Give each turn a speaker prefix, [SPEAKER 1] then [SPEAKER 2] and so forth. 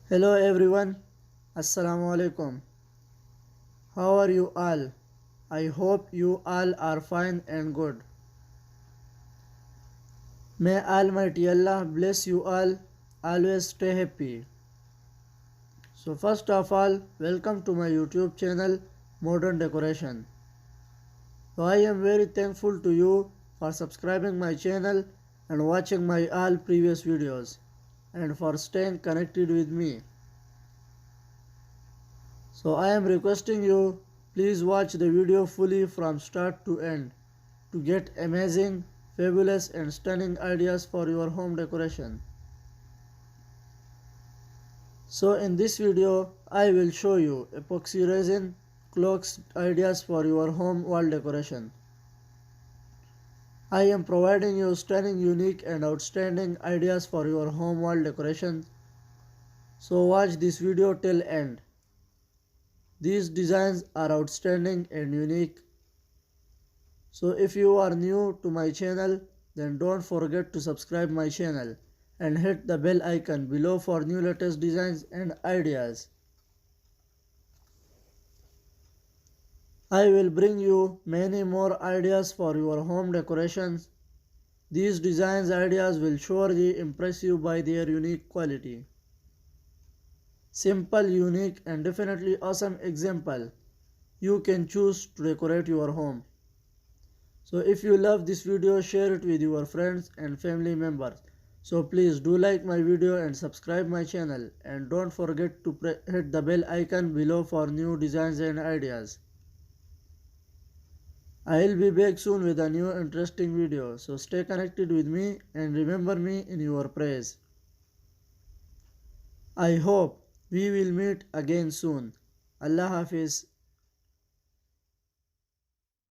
[SPEAKER 1] Hello everyone, Assalamu alaikum. How are you all? I hope you all are fine and good. May Almighty Allah bless you all. Always stay happy. So first of all, welcome to my YouTube channel Modern Decoration. So I am very thankful to you for subscribing my channel and watching my all previous videos and for staying connected with me. So I am requesting you, please watch the video fully from start to end to get amazing, fabulous and stunning ideas for your home decoration. So in this video, I will show you epoxy resin cloaks ideas for your home wall decoration. I am providing you stunning, unique and outstanding ideas for your home wall decoration. So watch this video till end. These designs are outstanding and unique. So if you are new to my channel, then don't forget to subscribe my channel and hit the bell icon below for new latest designs and ideas. I will bring you many more ideas for your home decorations. These designs ideas will surely impress you by their unique quality. Simple, unique and definitely awesome example you can choose to decorate your home. So if you love this video, share it with your friends and family members. So please do like my video and subscribe my channel and don't forget to hit the bell icon below for new designs and ideas. I'll be back soon with a new interesting video. So stay connected with me and remember me in your prayers. I hope we will meet again soon. Allah Hafiz.